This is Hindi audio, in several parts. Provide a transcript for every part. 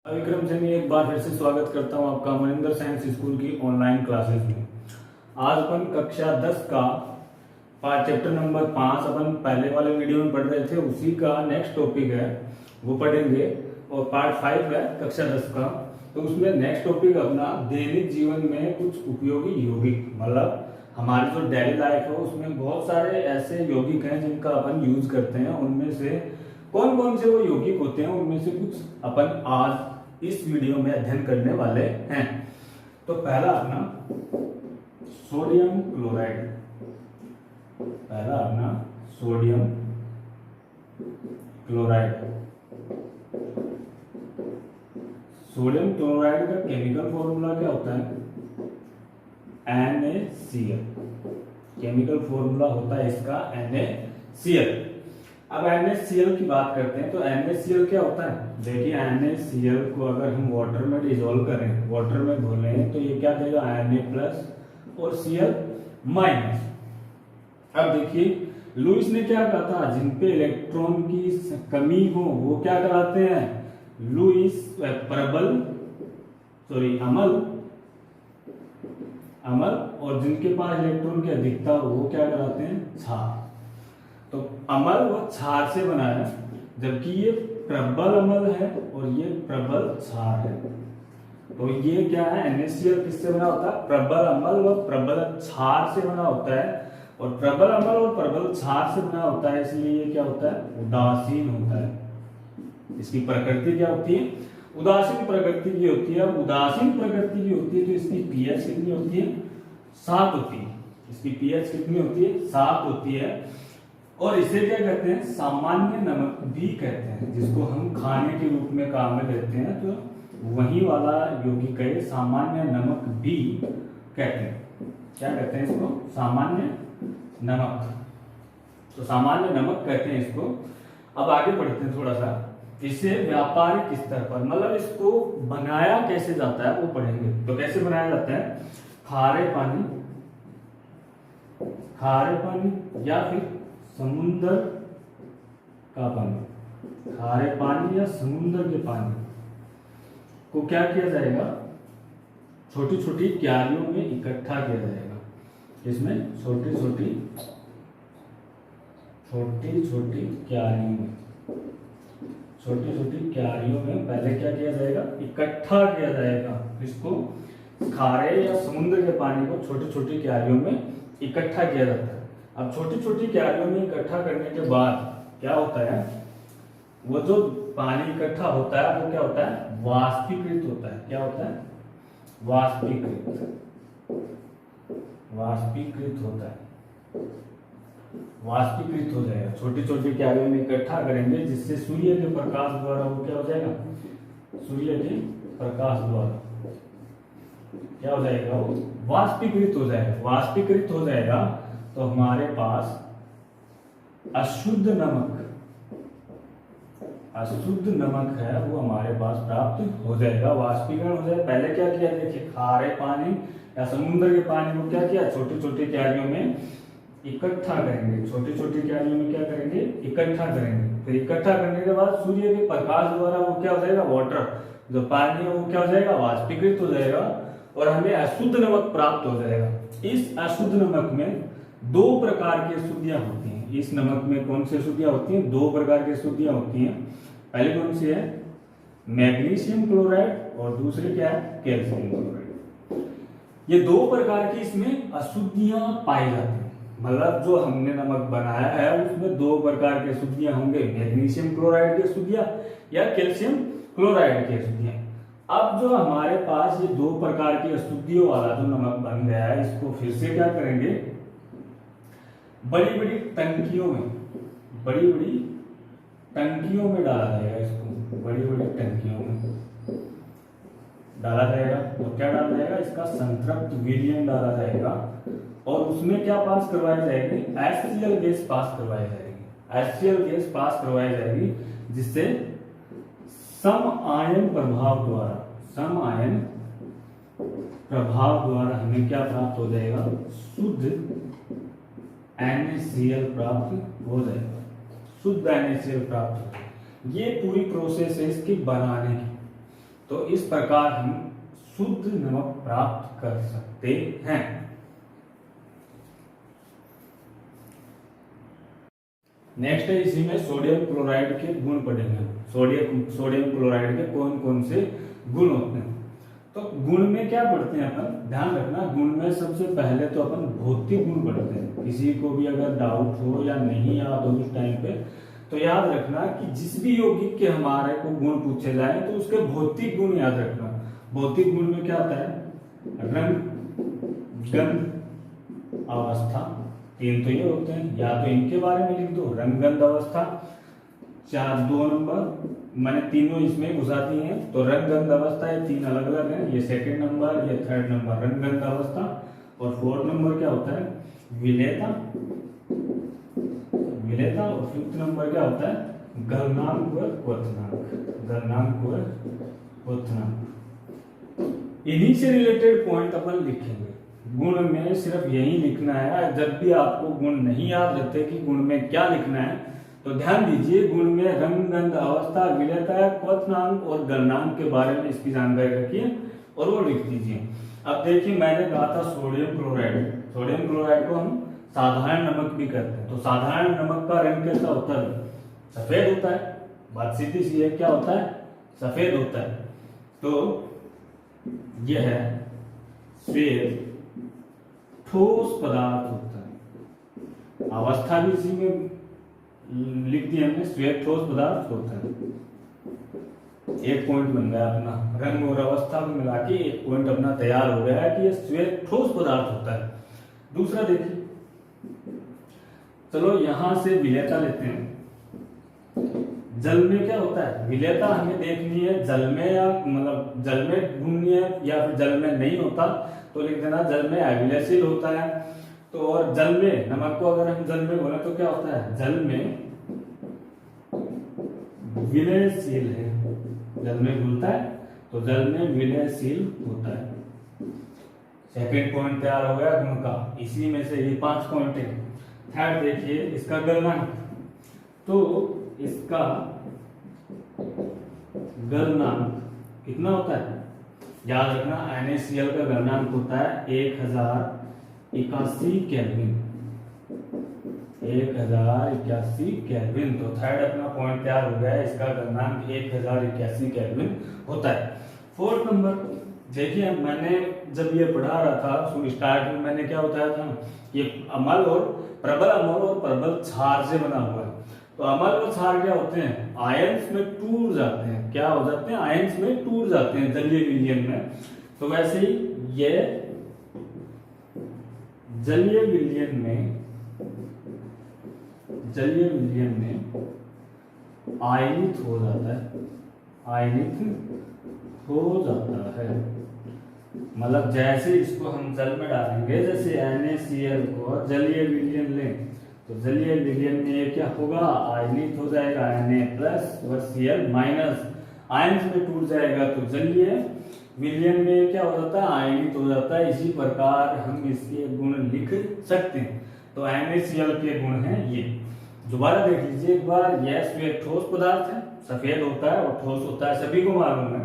विक्रम से मैं एक बार फिर से स्वागत करता हूं आपका मनिंदर साइंस स्कूल की ऑनलाइन क्लासेस में। आज अपन कक्षा 10 का पार्ट चैप्टर नंबर 5 अपन पहले वाले वीडियो में पढ़ रहे थे, उसी का नेक्स्ट टॉपिक है वो पढ़ेंगे। और पार्ट 5 है कक्षा 10 का, तो उसमें नेक्स्ट टॉपिक अपना दैनिक जीवन में कुछ उपयोगी यौगिक, मतलब हमारी जो डेली लाइफ है उसमें बहुत सारे ऐसे यौगिक हैं जिनका अपन यूज करते हैं। उनमें से कौन कौन से वो यौगिक होते हैं उनमें से कुछ अपन आज इस वीडियो में अध्ययन करने वाले हैं। तो पहला अपना सोडियम क्लोराइड, पहला अपना सोडियम क्लोराइड। सोडियम क्लोराइड का केमिकल फॉर्मूला क्या होता है? NaCl। केमिकल फॉर्मूला होता है इसका NaCl। अब NaCl की बात करते हैं तो NaCl क्या होता है? देखिए NaCl को अगर हम वाटर में डिसॉल्व करें, वाटर में घोलें, तो ये क्या देगा? Na+ और Cl-। अब देखिए लुईस ने क्या कहा था, जिन पे इलेक्ट्रॉन की कमी हो वो क्या कराते हैं? लुईस अमल, और जिनके पास इलेक्ट्रॉन की अधिकता हो वो क्या कराते हैं? क्षार। तो अमल व क्षार से बना है, जबकि ये प्रबल अमल है और ये प्रबल क्षार है। तो ये क्या है? NaCl किससे बना होता है? प्रबल अमल व प्रबल क्षार से बना होता है। और प्रबल अमल और प्रबल क्षार से बना होता है, इसलिए ये क्या होता है? उदासीन होता है। इसकी प्रकृति क्या होती है? उदासीन प्रकृति की होती है। उदासीन प्रकृति की होती है तो इसकी pH कितनी होती है? 7 होती है। इसकी pH कितनी होती है? 7 होती है। और इसे क्या कहते हैं? सामान्य नमक भी कहते हैं, जिसको हम खाने के रूप में काम में लेते हैं, तो वही वाला यौगिक है सामान्य नमक भी कहते हैं। क्या कहते हैं इसको? सामान्य नमक। तो सामान्य नमक कहते हैं इसको। अब आगे बढ़ते हैं थोड़ा सा। इसे व्यापारिक स्तर पर, मतलब इसको बनाया कैसे जाता है वो पढ़ेंगे। तो कैसे बनाया जाता है? खारे पानी या फिर समुद्र का पानी, खारे पानी या समुद्र के पानी को क्या किया जाएगा? छोटी छोटी क्यारियों में इकट्ठा किया जाएगा। इसमें छोटी छोटी क्यारियों में पहले क्या किया जाएगा? इकट्ठा किया जाएगा। इसको खारे या समुद्र के पानी को छोटी छोटी क्यारियों में इकट्ठा किया जाता है। अब छोटी छोटी क्यारियों में इकट्ठा करने के बाद क्या होता है? वो जो पानी इकट्ठा होता है वो क्या होता है? वाष्पीकृत होता है। क्या होता है? वाष्पीकृत होता है। वाष्पीकृत हो जाएगा। छोटी छोटी क्यारियों में इकट्ठा करेंगे, जिससे सूर्य के प्रकाश द्वारा वो क्या हो जाएगा? सूर्य के प्रकाश द्वारा क्या हो जाएगा? वो वाष्पीकृत हो जाएगा। वाष्पीकृत हो जाएगा तो हमारे पास अशुद्ध नमक है वो हमारे पास प्राप्त हो जाएगा। वाष्पीकरण हो जाएगा। पहले क्या किया? देखिए खारे पानी या समुद्र के पानी को क्या किया? छोटी छोटी क्यारियों में इकट्ठा करेंगे। छोटी छोटी क्यारियों में क्या करेंगे? इकट्ठा करेंगे। फिर इकट्ठा करने के बाद सूर्य के प्रकाश द्वारा वो क्या हो जाएगा? वाटर, जो पानी है वो क्या हो जाएगा? वाष्पीकृत हो जाएगा और हमें अशुद्ध नमक प्राप्त हो जाएगा। इस अशुद्ध नमक में 2 प्रकार की अशुद्धियां होती हैं। इस नमक में कौन सी अशुद्धियां होती हैं? 2 प्रकार की अशुद्धियां होती हैं। पहली कौन सी है? मैग्नीशियम क्लोराइड, और दूसरी क्या है? Calcium chloride. ये 2 प्रकार की इसमें अशुद्धियां पाई जाती हैं। मतलब जो हमने नमक बनाया है उसमें 2 प्रकार की अशुद्धियां होंगे, मैग्नीशियम क्लोराइड की अशुद्धियां या कैल्शियम क्लोराइड की अशुद्धियां। अब जो हमारे पास ये 2 प्रकार की अशुद्धियों वाला जो नमक बन गया है, इसको फिर से क्या करेंगे? बड़ी बड़ी टंकियों में डाला जाएगा। इसको बड़ी बड़ी टंकियों में डाला जाएगा। तो क्या डाला जाएगा? इसका संतृप्त विलयन डाला जाएगा और उसमें क्या पास करवाई जाएगी? HCl गैस पास करवाई जाएगी। HCl गैस पास करवाई जाएगी, जिससे सम आयन प्रभाव द्वारा हमें क्या प्राप्त हो जाएगा? शुद्ध NaCl प्राप्त हो जाएगा। शुद्ध NaCl प्राप्त हो जाएगा। ये पूरी प्रोसेस है इसकी बनाने की। तो इस प्रकार हम शुद्ध नमक प्राप्त कर सकते हैं। नेक्स्ट है, इसी में सोडियम क्लोराइड के गुण पढ़ेंगे। सोडियम क्लोराइड के कौन कौन से गुण होते हैं। तो गुण में क्या पढ़ते हैं अपन, ध्यान रखना, गुण में सबसे पहले तो अपन भौतिक गुण पढ़ते हैं। किसी को भी अगर डाउट हो या नहीं याद हो उस टाइम पे, तो याद रखना कि जिस भी यौगिक के हमारे को गुण पूछे जाए तो उसके भौतिक गुण याद रखना। भौतिक गुण में क्या होता है, रंग, गंध, अवस्था, तीन तो ये होते हैं। या तो इनके बारे में लिख दो, रंग, गंध, अवस्था। 2 नंबर मैंने तीनों इसमें घुसा दिए हैं। तो रंग, गंध, अवस्था ये तीन अलग अलग हैं। ये सेकंड नंबर, ये थर्ड नंबर रंग, गंध, अवस्था। और फोर्थ नंबर क्या होता है, विलेयता। और फिफ्थ नंबर क्या होता है, गलनांक व क्वथनांक। इन्हीं से रिलेटेड पॉइंट अपन लिखेंगे। गुण में सिर्फ यही लिखना है। जब भी आपको गुण नहीं याद रहते कि गुण में क्या लिखना है, तो ध्यान दीजिए, गुण में रंग, गंध, अवस्था, विलेयता, क्वथनांक और गलनांक के बारे में इसकी जानकारी रखिए और वो लिख दीजिए। अब देखिए, मैंने कहा था सोडियम क्लोराइड को हम साधारण नमक भी कहते हैं। तो साधारण नमक का रंग कैसा होता है, सफेद होता है। बात सीधी सी है, क्या होता है, सफेद होता है। तो यह है श्वेत ठोस पदार्थ होता है। अवस्था भी इसी में लिख दी हमने, श्वेत ठोस पदार्थ होता है। एक पॉइंट बन गया अपना, रंग और अवस्था को मिला के एक पॉइंट अपना तैयार हो गया है कि यह श्वेत ठोस पदार्थ होता है। दूसरा देखिए, चलो यहां से विलेयता लेते हैं। जल में क्या होता है, विलेयता हमें देखनी है। जल में या मतलब जल में ढूंढनी है या फिर जल में नहीं होता तो लिख देना जल में अविलयशील होता है। तो और जल में, नमक को अगर हम जल में बोले तो क्या होता है, जल में विलयशील है। जल में घुलता है तो जल में विलयशील होता है। सेकंड पॉइंट तैयार हो गया गुण का। इसी में से ये 5 पॉइंट है। थर्ड देखिए, इसका गलनांक। तो इसका गलनांक कितना होता है, याद रखना, NaCl का गलनांक होता है 1081 केल्विन। 1081 केल्विन। तो थर्ड अपना पॉइंट तैयार हो गया है, इसका गलनांक 1081 केल्विन होता है। फोर्थ नंबर देखिए, मैंने जब ये पढ़ा रहा था स्टार्ट में मैंने क्या बताया था, ये अम्ल और प्रबल अम्ल और प्रबल क्षार से बना हुआ है। तो अम्ल और क्षार क्या होते हैं, आयंस में टूट जाते हैं। क्या हो जाते हैं, आयंस में टूट जाते हैं जलीय विलयन में। तो वैसे ही ये जलीय विलयन में आयनित हो जाता है। मतलब जैसे इसको हम जल में डालेंगे, जैसे NaCl को जलीय विलयन लें तो जलीय विलयन में ये क्या होगा, आयनित हो जाएगा, Na+ और Cl- आयंस में टूट जाएगा। तो जलीय विलयन में क्या हो जाता है, आयनित हो जाता है। इसी प्रकार हम इसके गुण लिख सकते हैं। तो NaCl के गुण हैं ये। दोबारा देख लीजिए एक बार, यह श्वेत ठोस पदार्थ है, सफेद होता है और ठोस होता है, सभी को मालूम है।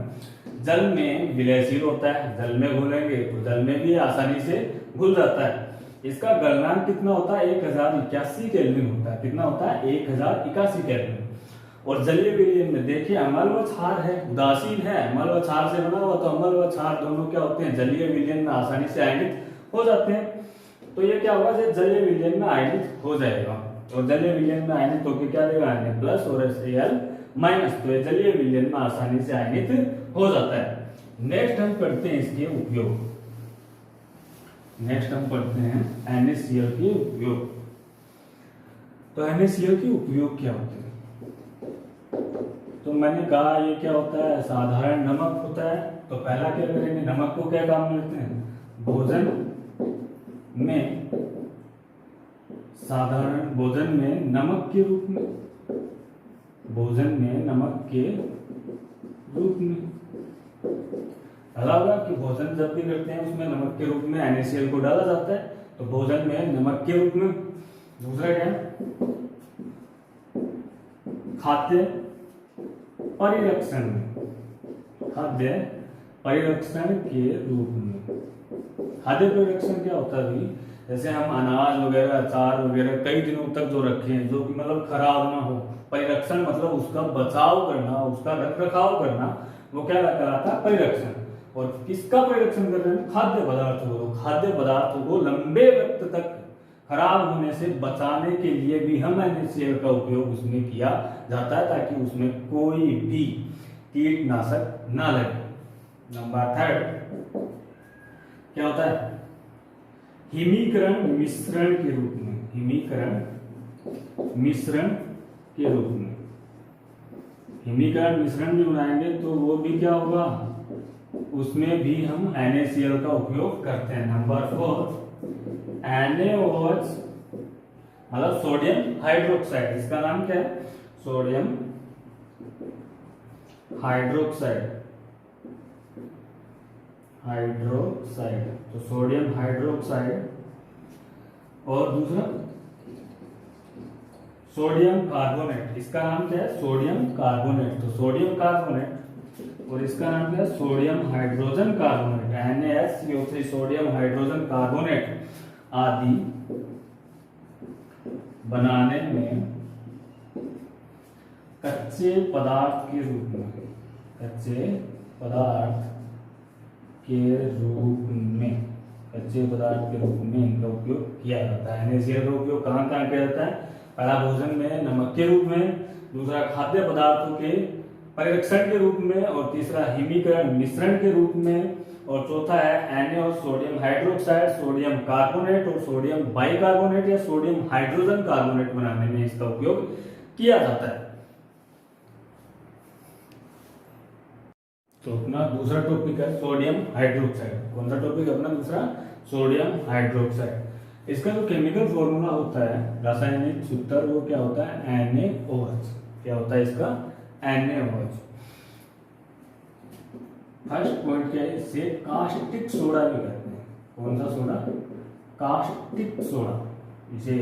जल में विलयशील होता है, जल में घुलेंगे तो जल में भी आसानी से घुल जाता है। इसका गलनांक कितना होता है, 1081 केल्विन होता है। कितना होता है, 1081 केल्विन। और जलीय विलयन में देखिए, अम्ल व क्षार है, उदासीन है, अम्ल व क्षार से बना हुआ। तो अम्ल व क्षार दोनों क्या होते हैं, जलीय विलयन में आसानी से आयनित हो जाते हैं। तो ये क्या होगा, जलीय विलयन में आयनित हो जाएगा। और जलीय विलयन में आयनित होकर क्या देगा, Na+ और Cl-। तो ये जलीय विलयन में आसानी से आयनित हो जाता है। नेक्स्ट हम पढ़ते हैं इसके उपयोग। NaCl के उपयोग। तो NaCl के उपयोग क्या होते हैं, तो मैंने कहा ये क्या होता है, साधारण नमक होता है। तो पहला क्या करेंगे, नमक को क्या काम में लेते हैं, भोजन में नमक के रूप में, डाला होगा कि भोजन जब भी करते हैं उसमें नमक के रूप में NaCl को डाला जाता है। तो भोजन में नमक के रूप में। दूसरा क्या, खाद्य परिरक्षण में, खाद्य परिरक्षण के रूप में। खाद्य परिरक्षण क्या होता है भाई, जैसे हम अनाज वगैरह, अचार वगैरह कई दिनों तक जो रखे हैं, जो कि मतलब खराब ना हो, परिरक्षण मतलब उसका बचाव करना, उसका रख रखाव करना, वो क्या कहलाता है, परिरक्षण। और किसका परिरक्षण कर रहे हैं, खाद्य पदार्थों को। खाद्य पदार्थों को लंबे वक्त तक खराब होने से बचाने के लिए भी हम NaCl का उपयोग उसमें किया जाता है, ताकि उसमें कोई भी कीटनाशक ना लगे। नंबर 3 क्या होता है, हिमीकरण मिश्रण के रूप में। हिमीकरण मिश्रण के रूप में, हिमीकरण मिश्रण भी बनाएंगे तो वो भी क्या होगा, उसमें भी हम NaCl का उपयोग करते हैं। नंबर 4 NaOH मतलब सोडियम हाइड्रोक्साइड, इसका नाम क्या है, सोडियम हाइड्रोक्साइड। हाइड्रोक्साइड तो सोडियम हाइड्रोक्साइड, और दूसरा सोडियम कार्बोनेट, इसका नाम क्या है, सोडियम कार्बोनेट। तो सोडियम कार्बोनेट, और इसका नाम क्या है, sodium hydrogen carbonate. NaSCO3 sodium hydrogen carbonate आदि बनाने में कच्चे पदार्थ के रूप में, कच्चे पदार्थ के रूप में, कच्चे पदार्थ के रूप में इनका उपयोग किया जाता है। NaCl का उपयोग कहाँ कहाँ किया जाता है, पहला भोजन में नमक के रूप में, दूसरा खाद्य पदार्थों के परिरक्षण के रूप में, और तीसरा हिमीकरण मिश्रण के रूप में, और चौथा है Na और सोडियम हाइड्रोक्साइड, सोडियम कार्बोनेट और सोडियम बाइकार्बोनेट या सोडियम हाइड्रोजन कार्बोनेट बनाने में इसका उपयोग किया जाता है। तो अपना दूसरा टॉपिक है सोडियम हाइड्रोक्साइड। कौन सा टॉपिक अपना दूसरा, सोडियम हाइड्रोक्साइड। इसका जो केमिकल फॉर्मूला होता है, रासायनिक सूत्र, वो क्या होता है, NaOH। क्या होता है इसका, NaOH। फर्स्ट पॉइंट क्या है, इसे कास्टिक सोडा भी कहते हैं। कौन सा सोडा, कास्टिक सोडा, इसे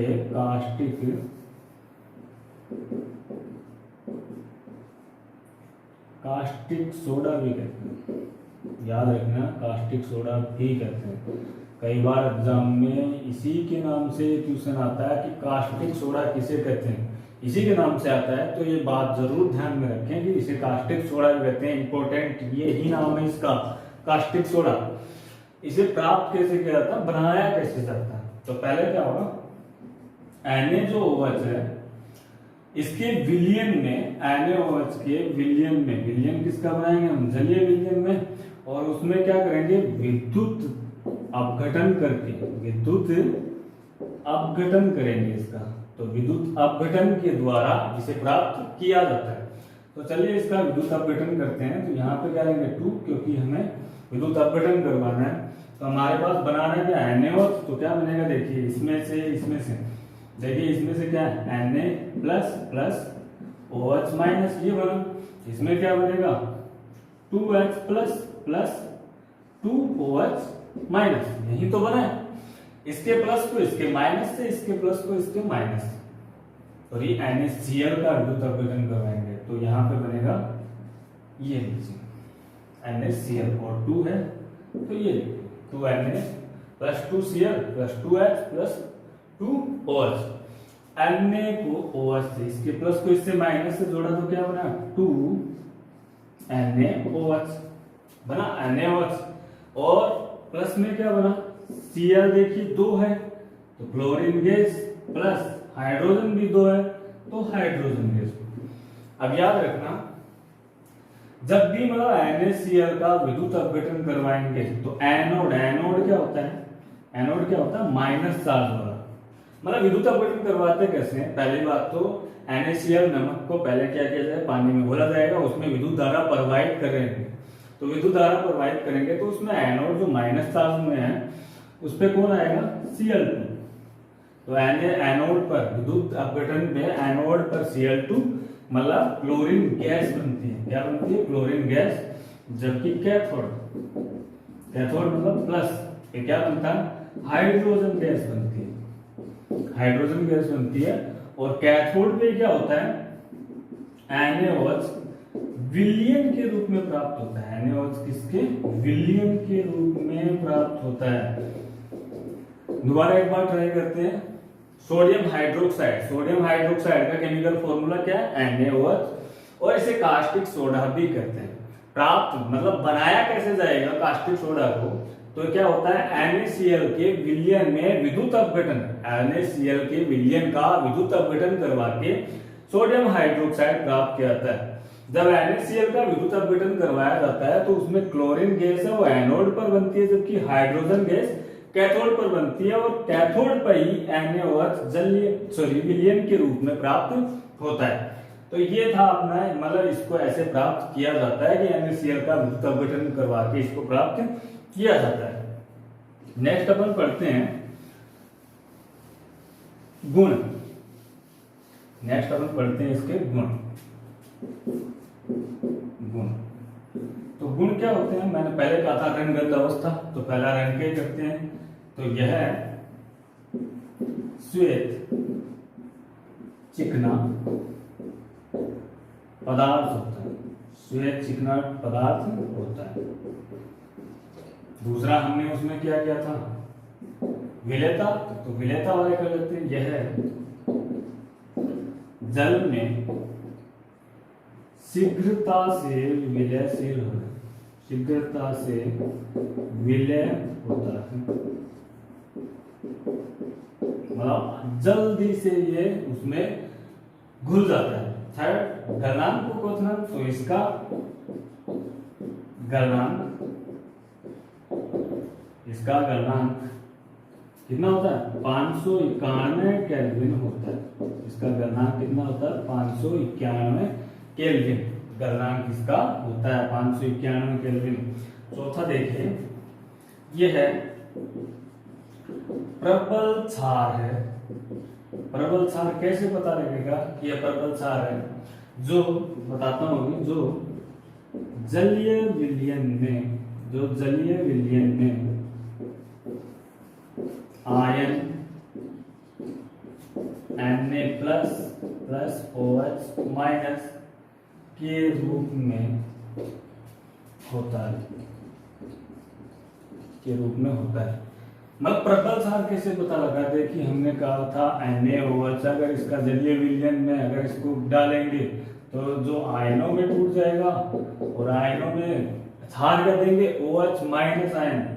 कास्टिक सोडा भी कहते हैं। याद रखना, कास्टिक सोडा भी कहते हैं। कई बार एग्जाम में इसी के नाम से क्वेश्चन आता है कि कास्टिक सोडा किसे कहते हैं, इसी के नाम से आता है। तो ये बात जरूर ध्यान में रखें कि इसे कास्टिक सोडा भी कहते हैं। इंपॉर्टेंट ये ही नाम है इसका, कास्टिक सोडा। इसे प्राप्त कैसे किया जाता है, बनाया कैसे जाता है, तो पहले क्या होगा, NaOH है, इसके विलयन में, NaOH के विलयन में, विलयन किसका बनाएंगे हम, जलीय विलयन में, और उसमें क्या करेंगे, विद्युत अपघटन करके, विद्युत अपघटन करेंगे इसका। तो विद्युत अपघटन के द्वारा इसे प्राप्त किया जाता है। तो चलिए इसका विद्युत अपघटन करते हैं। तो यहाँ पे क्या लेंगे 2, क्योंकि हमें विद्युत अपघटन करवाना है। तो हमारे पास बनाना क्या है, NaOH। तो क्या बनेगा, देखिए इसमें से, देखिए इसमें से क्या है, Na plus plus OH minus, ये बना। इसमें क्या बनेगा, 2H plus plus 2OH minus, यही तो बना है। इसके प्लस को इसके माइनस से, इसके प्लस को इसके माइनस से, और ये NaCl का विद्युत अपघटन करवाएंगे। तो यहाँ पे बनेगा ये लीजिए NaCl, और 2 है तो ये 2Na plus 2Cl plus 2H plus 2OH। Na को OH से, इसके प्लस को इससे माइनस से जोड़ा तो क्या बना, 2NaOH बना, NaOH। और प्लस में क्या बना, Cl देखिए 2 है तो क्लोरीन गैस, प्लस हाइड्रोजन भी 2 है तो हाइड्रोजन गैस। अब याद रखना, जब भी मतलब NaCl का विद्युत अपघटन करवाएंगे तो एनोड क्या होता है, एनोड क्या होता है, माइनस चार्ज वाला। मतलब विद्युत अपघटन करवाते कैसे हैं, पहली बात तो NaCl नमक को पहले क्या किया जाए, पानी में घोला जाएगा, उसमें विद्युत धारा प्रवाहित करेंगे। तो विद्युत धारा प्रवाहित करेंगे तो उसमें एनोड जो माइनस चार्ज में है उस पे कौन आएगा, Cl2। तो एनोड पर विद्युत अपघटन में एनोड पर Cl2 मतलब क्लोरीन गैस बनती है। क्या बनती है, क्लोरीन गैस। जबकि कैथोड मतलब प्लस पे क्या बनता है, हाइड्रोजन गैस बनती है, हाइड्रोजन गैस बनती है। और कैथोड पे क्या होता है, NaOH विलयन के रूप में प्राप्त होता है। NaOH किसके विलयन के रूप में प्राप्त होता है। दोबारा एक बार ट्राई करते हैं। सोडियम हाइड्रोक्साइड का केमिकल फॉर्मूला क्या है NaOH, और इसे कास्टिक सोडा भी कहते हैं। प्राप्त मतलब बनाया कैसे जाएगा कास्टिक सोडा को, तो क्या होता है NaCl के विलयन में विद्युत अपघटन, NaCl के विलयन का विद्युत अपघटन करवा के सोडियम हाइड्रोक्साइड प्राप्त किया जाता है। जब NaCl का विद्युत अपघटन करवाया जाता है तो उसमें क्लोरीन गैस है वो एनोड पर बनती है, जबकि हाइड्रोजन गैस कैथोड पर बनती है, और कैथोड पर ही NaOH विलयन के रूप में प्राप्त होता है। तो ये था अपना, मतलब इसको ऐसे प्राप्त किया जाता है कि NaCl का विद्युत अपघटन करवा के इसको प्राप्त किया जाता है। नेक्स्ट अपन पढ़ते हैं गुण। नेक्स्ट अपन पढ़ते हैं इसके गुण। तो गुण क्या होते हैं, मैंने पहले कहा था रणगत अवस्था, तो पहला रण के करते हैं। तो यह श्वेत चिकना पदार्थ होता है, श्वेत चिकना पदार्थ होता है। दूसरा हमने उसमें क्या किया था विलेयता, तो विलेयता वाले कर लेते हैं। यह जल में शीघ्रता से विलयशील होता है, शीघ्रता से विलय होता है, मतलब जल्दी से ये उसमें घुल जाता है। थर्ड गलनांक को क्वथनांक, तो इसका गलनांक कितना होता है 591 केल्विन होता है। इसका गलनांक कितना होता है 591 केल्विन गलनांक इसका होता है 591 केल्विन। चौथा देखिए, यह है प्रबल क्षार है। प्रबल क्षार कैसे पता लगेगा कि यह प्रबल क्षार है, जो बताता हूं, जो जलीय विलयन में आयन Na++OH- के रूप में होता है, मतलब प्रबल क्षार कैसे पता लगा? देखिए हमने कहा था NaOH अगर इसका जलीय विलयन में अगर इसको डालेंगे तो जो आयनों में टूट जाएगा, और आयनों में क्षार कर देंगे OH- आयन,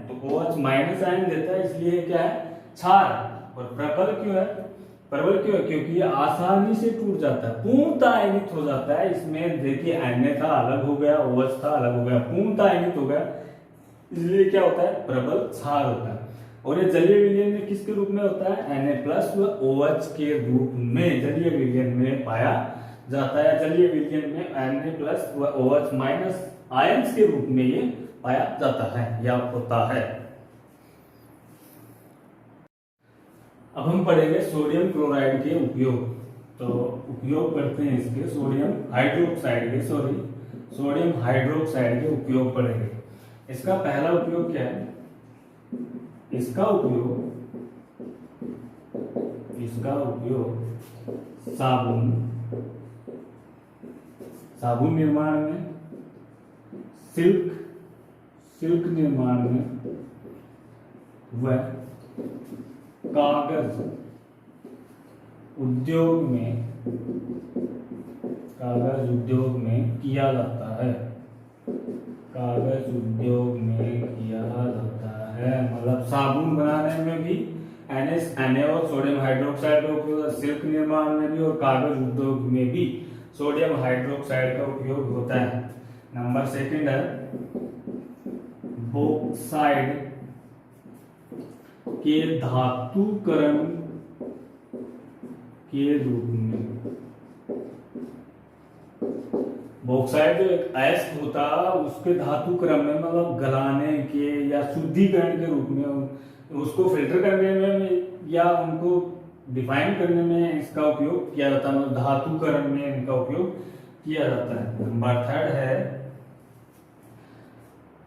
तो OH- आयन देता है, इसलिए क्या है क्षार। और प्रबल क्यों है? क्योंकि ये आसानी से टूट जाता है, पूर्णतः आयनित हो जाता है। इसमें देखिए Na था अलग हो गया, OH था अलग हो गया, पूर्णतः आयनित हो गया, इसलिए क्या होता है प्रबल क्षार होता है। और ये जलीय विलयन में किसके रूप में होता है Na+OH के रूप में जलीय विलयन में पाया जाता है। जलीय विलयन में Na+OH- आयंस के रूप में ये पाया जाता है या होता है। अब हम पढ़ेंगे सोडियम क्लोराइड के उपयोग। तो उपयोग करते हैं इसके सोडियम हाइड्रोक्साइड के उपयोग पढ़ेंगे। इसका पहला उपयोग क्या है? इसका उपयोग साबुन निर्माण में, सिल्क निर्माण में व कागज उद्योग में किया जाता है। मतलब साबुन बनाने में भी NaOH सोडियम हाइड्रोक्साइड का उपयोग, सिल्क निर्माण में भी, और कागज उद्योग में भी सोडियम हाइड्रोक्साइड का उपयोग होता है। नंबर सेकंड है बॉक्साइड के धातुकरण के रूप में। बॉक्साइड जो एक अयस्क होता है उसके धातुकरण में, मतलब गलाने के या शुद्धिकरण के रूप में, उसको फिल्टर करने में या उनको डिफाइन करने में इसका उपयोग किया जाता है, मतलब धातुकरण में इनका उपयोग किया जाता है। नंबर थर्ड है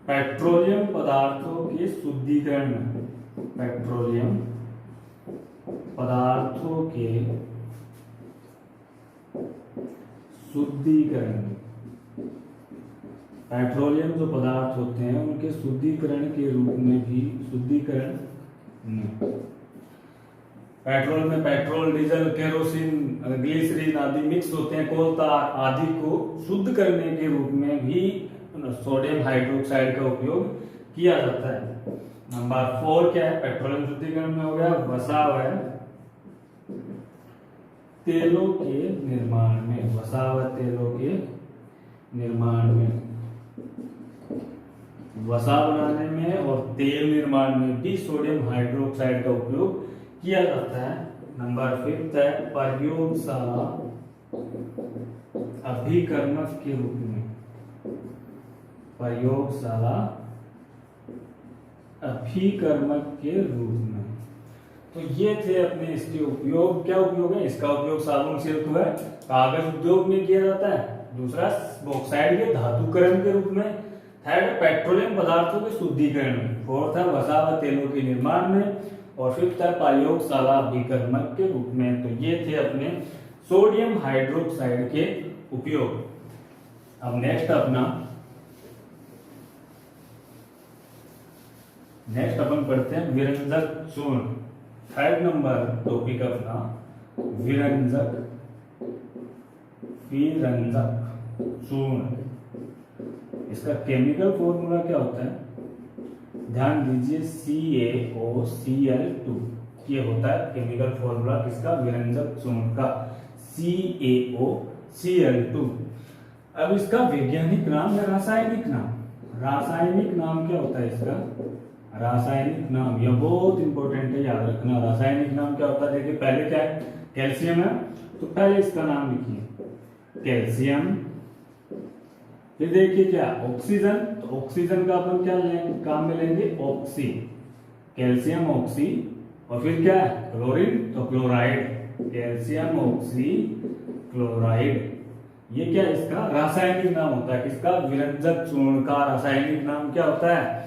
पेट्रोलियम पदार्थों के शुद्धिकरण में। पेट्रोलियम पदार्थों के शुद्धिकरण पेट्रोलियम जो पदार्थ होते हैं उनके शुद्धिकरण के रूप में भी पेट्रोल में पेट्रोल, डीजल, केरोसिन, ग्लिसरीन आदि मिक्स होते हैं, कोल तार आदि को शुद्ध करने के रूप में भी सोडियम हाइड्रोक्साइड का उपयोग किया जाता है। नंबर 4 क्या है? पेट्रोलियम शुद्धिकरण में हो गया। वसा है तेलों के निर्माण में, वसा हुआ तेलों के निर्माण में, वसा बनाने में और तेल निर्माण में भी सोडियम हाइड्रोक्साइड का उपयोग किया जाता है। नंबर 5 है प्रयोगशाला अभिकर्मक के रूप में, प्रयोगशाला अभिकर्मक के रूप में। तो ये थे अपने इसके उपयोग। क्या उपयोग है इसका? उपयोग साबुन, सिल्क व कागज उद्योग में किया जाता है। दूसरा बॉक्साइड के धातुकरण के रूप में। थर्ड पेट्रोलियम पदार्थों के शुद्धिकरण में। फोर्थ है वसा व तेलों के निर्माण में। और फिफ्थ है प्रयोगशाला अभिकर्मक के रूप में। तो ये थे अपने सोडियम हाइड्रोक्साइड के उपयोग। अब नेक्स्ट अपन पढ़ते हैं विरंजक चूर्ण। थर्ड नंबर टॉपिक अपना विरंजक चूर्ण। इसका केमिकल फॉर्मूला क्या होता है? ध्यान दीजिए CaOCl2 ये होता है केमिकल फॉर्मूला किसका? विरंजक चूर्ण का, CaOCl2। अब इसका वैज्ञानिक नाम या रासायनिक नाम क्या होता है इसका? रासायनिक नाम यह बहुत इंपॉर्टेंट है, याद रखना। रासायनिक नाम क्या होता है? देखिए पहले क्या है? कैल्शियम है, तो पहले इसका नाम लिखिए कैल्शियम। फिर देखिए क्या? ऑक्सीजन, तो ऑक्सीजन का अपन क्या काम में लेंगे? Oxy, calcium oxy. और फिर क्या है? क्लोरीन, तो क्लोराइड, कैल्शियम ऑक्सी क्लोराइड। ये क्या इसका रासायनिक नाम होता है? किसका? विरंजक चूर्ण का रासायनिक नाम क्या होता है?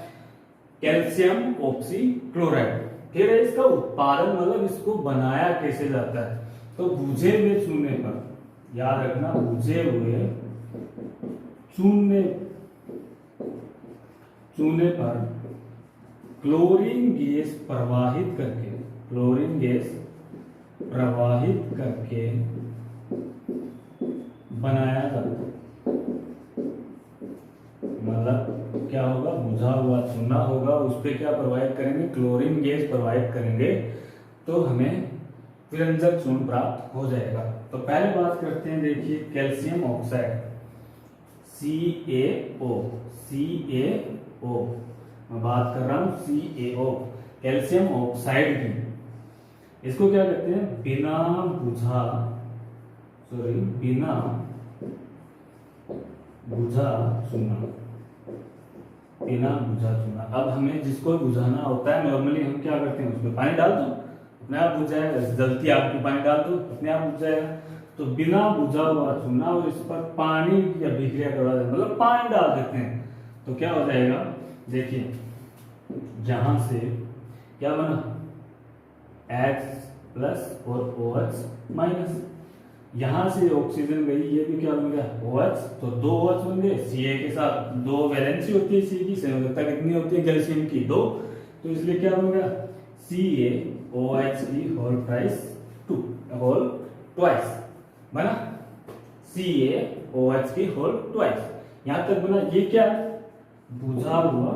Calcium oxy chloride. फिर इसका उत्पादन, मतलब इसको बनाया कैसे जाता है? तो बुझे हुए चूने पर, याद रखना, बुझे हुए चूने पर क्लोरीन गैस प्रवाहित करके बनाया जाता है। मतलब क्या होगा? बुझा हुआ चूना होगा, उस पर क्या प्रवाहित करेंगे? क्लोरीन गैस प्रवाहित करेंगे, तो हमें विरंजक चूर्ण प्राप्त हो जाएगा। तो पहले बात करते हैं, देखिए कैल्शियम ऑक्साइड CaO, मैं बात कर रहा हूं CaO, कैल्शियम ऑक्साइड की। इसको क्या कहते हैं? बिना बुझा चूना। अब हमें जिसको बुझाना होता है, नॉर्मली हम क्या करते हैं? उसमें पानी डाल दो, अपने आप बुझ जाएगा। जल्दी आपको पानी डाल दो, अपने आप बुझ जाएगा। तो बिना बुझा हुआ चूना और इस पर पानी या अभिक्रिया करवा देते, मतलब पानी डाल देते हैं, तो क्या हो जाएगा? देखिए यहां से क्या बना? H+ और OH-। यहां से ऑक्सीजन गई, ये भी क्या बन गया? OH, तो 2 OH बन गए। Ca के साथ 2 वैलेंसी होती है, C की संयोजकता कितनी होती है कैल्शियम की? 2। तो इसलिए क्या बन गया? CaOH की होल ट्वाइस बना, CaOH की होल ट्वाइस। यहां तक बना। ये क्या? बुझा हुआ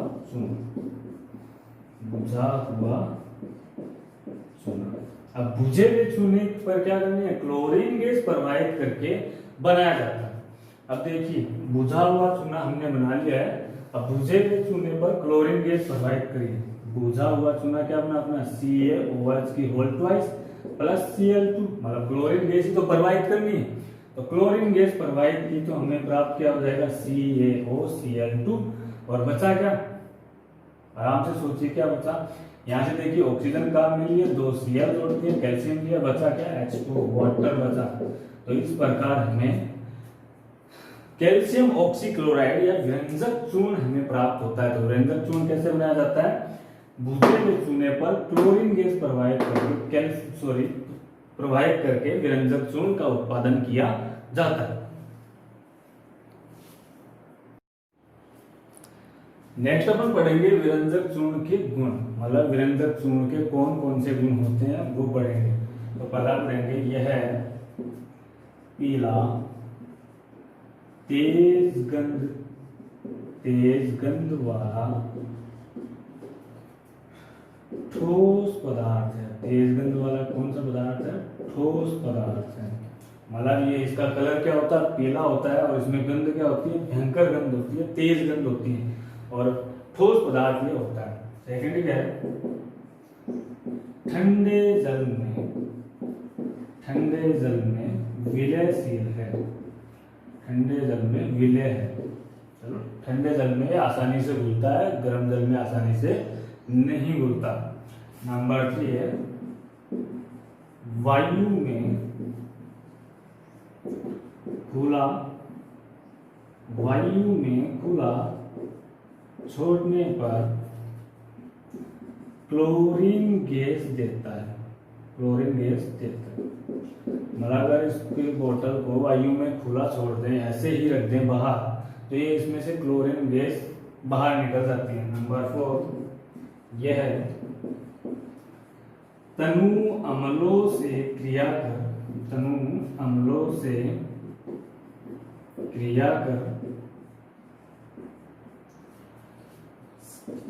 चूना। अब बुझे हुए चूने पर क्या करना है? क्लोरीन गैस प्रवाहित करके बनाया जाता है। अब देखिए बुझा हुआ चूना हमने बना लिया है। अब बुझे हुए चूने पर क्लोरीन गैस प्रवाहित करिए। बुझा हुआ चूना क्या बना अपना? CaOH की होल ट्वाइस प्लस Cl2, मतलब क्लोरीन गैस ही तो प्रवाहित करनी है। तो क्लोरीन गैस प्रवाहित की तो हमें प्राप्त क्या हो जाएगा? CaOCl2। और बचा क्या? आराम से सोचिए क्या बचा। यहां से देखिए ऑक्सीजन काम मिली है, 2 Cl जोड़ दिए, कैल्शियम दिया, बचा क्या? H2 वाटर बचा। तो इस प्रकार हमें कैल्शियम ऑक्सीक्लोराइड या विरंजक चूर्ण हमें प्राप्त होता है। तो विरंजक चूर्ण कैसे बनाया जाता है? बुझे हुए चूने पर क्लोरीन गैस प्रवाहित करके विरंजक चूर्ण का उत्पादन किया जाता है। नेक्स्ट अपन पढ़ेंगे विरंजक चूर्ण के गुण, मतलब विरंजक चूर्ण के कौन कौन से गुण होते हैं वो पढ़ेंगे। तो पहला पढ़ेंगे यह है पीला, तेज गंध वाला ठोस पदार्थ है। तेज गंध वाला कौन सा पदार्थ है? ठोस पदार्थ है। मतलब ये इसका कलर क्या होता है? पीला होता है, और इसमें गंध क्या होती है? भयंकर गंध होती है, तेज गंध होती है, और ठोस पदार्थ ये होता है। सेकंड क्या है? ठंडे जल में विलयशील है। ठंडे जल में विलय है। चलो, ठंडे जल में आसानी से घुलता है, गर्म जल में आसानी से नहीं घुलता। नंबर 3 है वायु में खुला छोड़ने पर क्लोरीन गैस देता है। मतलब अगर इसके बोतल को वायु में खुला छोड़ दें, ऐसे ही रख दें बाहर, तो ये इसमें से क्लोरीन गैस बाहर निकल जाती है। नंबर 4 यह है तनु अम्लों से क्रिया कर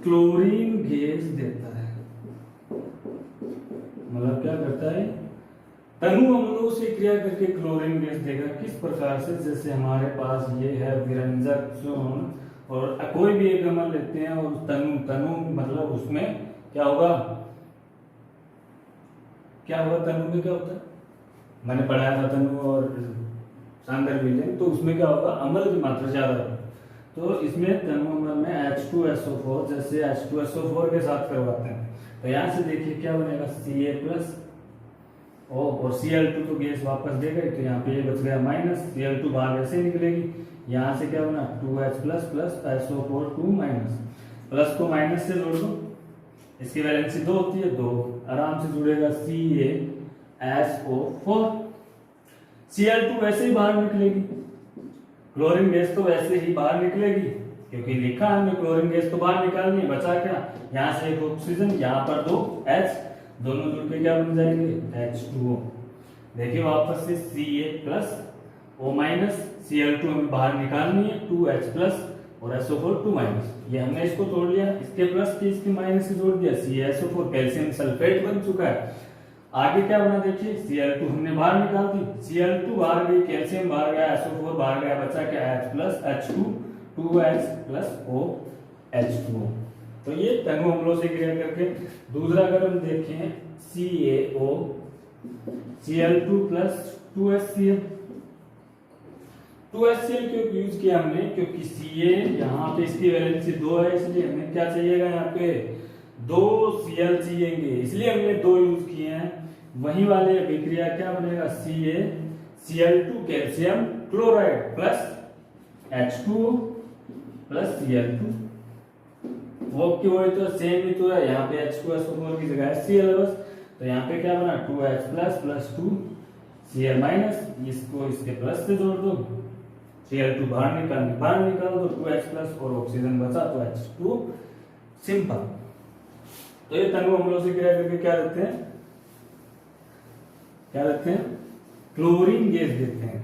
क्लोरीन गैस देता है। मतलब क्या करता है? तनु अम्लों से क्रिया करके क्लोरीन गैस देगा। किस प्रकार से? जैसे हमारे पास ये है विरंजक चूर्ण, और कोई भी एक अम्ल लेते हैं और तनु मतलब उसमें क्या होगा? तनु में क्या होता है? मैंने पढ़ाया था तनु और सांद्र विलयन, तो उसमें क्या होगा? अम्ल की मात्रा ज्यादा होगी। तो इसमें तनु अम्ल में H2SO4, जैसे H2SO4 के साथ करवाते हैं, तो यहाँ से देखिए क्या बनेगा? Ca+ और Cl2 तो गैस वापस देगा, तो यहाँ पे ये बच गया माइनस, Cl2 बाहर वैसे ही निकलेगी। यहाँ से क्या बना? 2H+ plus SO4 2 minus, plus को माइनस से जोड़ दो, इसकी वैलेंसी 2 होती है, 2 आराम से जुड़ेगा CaSO4। Cl2 वैसे ही बाहर निकलेगी, क्लोरीन गैस तो वैसे ही बाहर निकलेगी, क्योंकि लिखा है हमने क्लोरीन गैस तो बाहर निकालनी है। बचा क्या? यहाँ से एक ऑक्सीजन, यहाँ पर 2 H, दोनों जुड़ के क्या बन जाएंगे? H2O। देखिए वापस से Ca+O- Cl2 हमें बाहर निकालनी है, 2H+ और SO4 2 माइनस। ये हमने इसको तोड़ लिया, इसके प्लस की इसकी माइनस से जोड़ दिया, CaSO4 कैल्शियम सल्फेट बन चुका है। आगे क्या बना? देखिए Cl2 हमने बाहर निकाल दी, Cl2 बाहर गई, कैल्शियम बाहर गया, SO4 बाहर गया, बचा क्या? H+ H2 2H+O H2O। तो ये तनु अम्लों से क्रिया करके। दूसरा अगर हम देखें CaO Cl2 plus 2HCl। 2HCl क्यों यूज किया हमने? क्योंकि Ca यहाँ पे इसकी वैलेंसी 2 है, इसलिए हमें क्या चाहिएगा? यहाँ पे 2 Cl चाहिएंगे, इसलिए हमने 2 यूज किए हैं। वही वाले अभिक्रिया क्या बनेगा? Cl2 calcium chloride plus H2O plus Cl2। वो क्यों है? तो सेम ही तो है, यहाँ पे H2SO4 की जगह HCl बस, तो यहाँ पे क्या बना? 2H+ प्लस 2 Cl-, इसको इसके प्लस से जोड़ दो, Cl2 बाहर निकाल दो, 2H+ और ऑक्सीजन बचा तो H2। सिंपल। तो ये तनु अम्लों से क्रिया करके क्या देते हैं? क्लोरीन गैस देते हैं।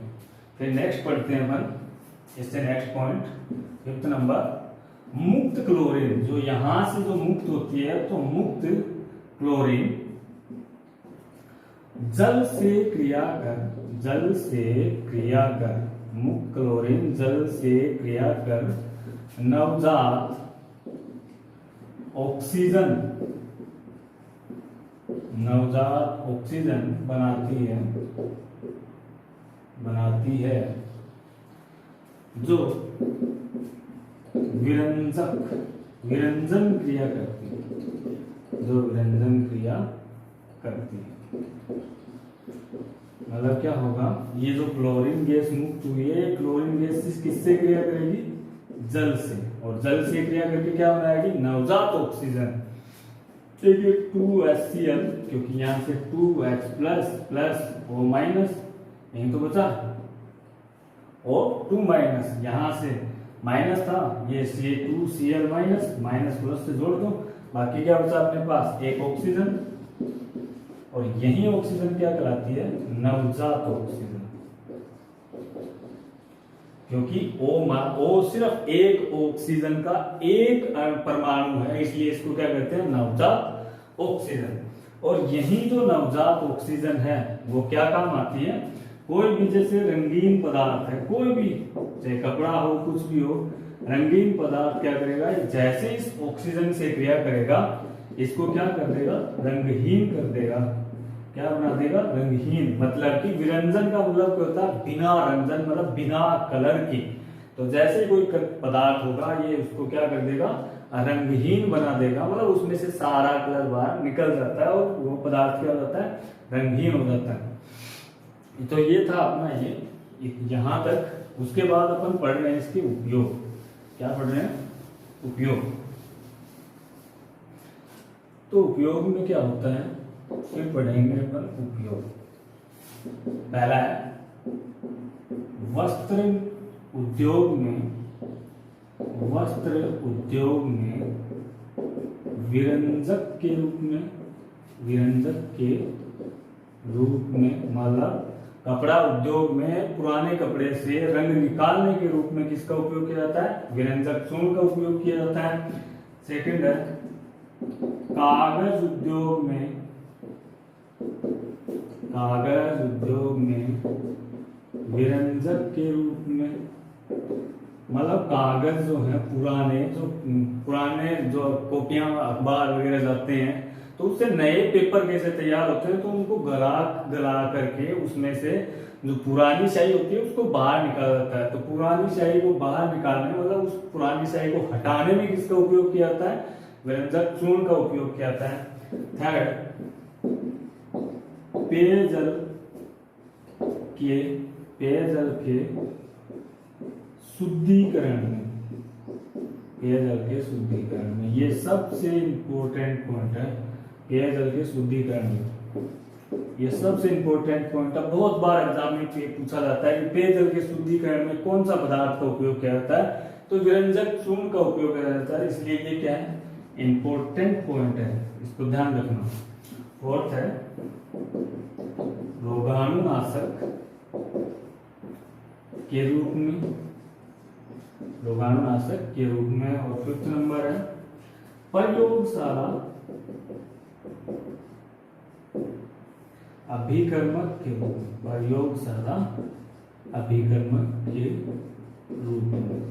फिर नेक्स्ट पढ़ते हैं अपन, इससे नेक्स्ट पॉइंट 5th नंबर, मुक्त क्लोरीन। जो यहां से जो मुक्त होती है, तो मुक्त क्लोरीन जल से क्रिया कर मुक्त क्लोरीन जल से क्रिया कर नवजात ऑक्सीजन बनाती है, जो विरंजन क्रिया करती है। मतलब क्या होगा? ये जो क्लोरीन गैस मुक्त हुई है, क्लोरीन गैस किससे क्रिया करेगी? जल से, और जल से क्रिया करके क्या बनाएगी? नवजात ऑक्सीजन। देखिए 2HCl, क्योंकि यहाँ से 2H+ प्लस O- यही तो बचा, और 2 माइनस, यहाँ से माइनस था, ये C2Cl माइनस, माइनस प्लस से जोड़ दो, बाकी क्या बचा अपने पास, एक ऑक्सीजन, और यही ऑक्सीजन क्या कहलाती है, नवजात ऑक्सीजन, क्योंकि O सिर्फ एक ऑक्सीजन का एक परमाणु है, इसलिए इसको क्या कहते हैं, नवजात ऑक्सीजन। और यही जो नवजात ऑक्सीजन है वो क्या काम आती है, कोई भी जैसे रंगीन पदार्थ है, कोई भी चाहे कपड़ा हो कुछ भी हो, रंगीन पदार्थ क्या करेगा, जैसे इस ऑक्सीजन से क्रिया करेगा इसको क्या कर देगा, रंगहीन कर देगा। क्या बना देगा, रंगहीन, मतलब कि विरंजन का मतलब क्या होता है, बिना रंजन, मतलब बिना कलर की। तो जैसे कोई पदार्थ होगा ये उसको क्या कर देगा, रंगहीन बना देगा, मतलब उसमें से सारा कलर बाहर निकल जाता है और वो पदार्थ क्या हो जाता है, रंगहीन हो जाता है। तो ये था अपना ये यहाँ तक। उसके बाद अपन पढ़ रहे हैं इसके उपयोग। क्या पढ़ रहे हैं, उपयोग। तो उपयोग में क्या होता है, फिर पढ़ेंगे अपन उपयोग। पहला है वस्त्र उद्योग में, वस्त्र उद्योग में विरंजक के रूप में, विरंजक के रूप में, मतलब कपड़ा उद्योग में पुराने कपड़े से रंग निकालने के रूप में किसका उपयोग किया जाता है, विरंजक चूर्ण का उपयोग किया जाता है। सेकंड है कागज उद्योग में, कागज उद्योग में विरंजक के रूप में, मतलब कागज जो है पुराने जो कॉपियां अखबार वगैरह जाते हैं तो उससे नए पेपर कैसे तैयार होते हैं, तो उनको गला करके उसमें से जो पुरानी स्याही होती है उसको बाहर निकाला जाता है। तो पुरानी स्याही को बाहर निकालने, मतलब उस पुरानी स्याही को हटाने में किसका उपयोग किया जाता है, विरंजक चूर्ण का उपयोग किया जाता है। थर्ड, पेयजल के शुद्धिकरण में, पेयजल के शुद्धिकरण में, ये सबसे इंपॉर्टेंट पॉइंट है। पेयजल के शुद्धिकरण में ये सबसे इंपॉर्टेंट पॉइंट है, बहुत बार एग्जाम में पूछा जाता है कि पेयजल के शुद्धिकरण में कौन सा पदार्थ का उपयोग किया जाता है, तो विरंजक चूर्ण का उपयोग किया जाता है। इसलिए ये क्या है, इंपॉर्टेंट पॉइंट है, इसको ध्यान रखना। फोर्थ है रोगाणुनाशक के रूप में, रोगाणुनाशक के रूप में। और फिफ्थ नंबर है प्रयोगशाला अभिकर्मक के रूप में, प्रयोगशाला अभिकर्मक के रूप में।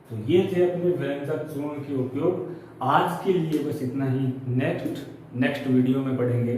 तो ये थे अपने विरंजक चूर्ण के उपयोग। आज के लिए बस इतना ही, नेक्स्ट वीडियो में पढ़ेंगे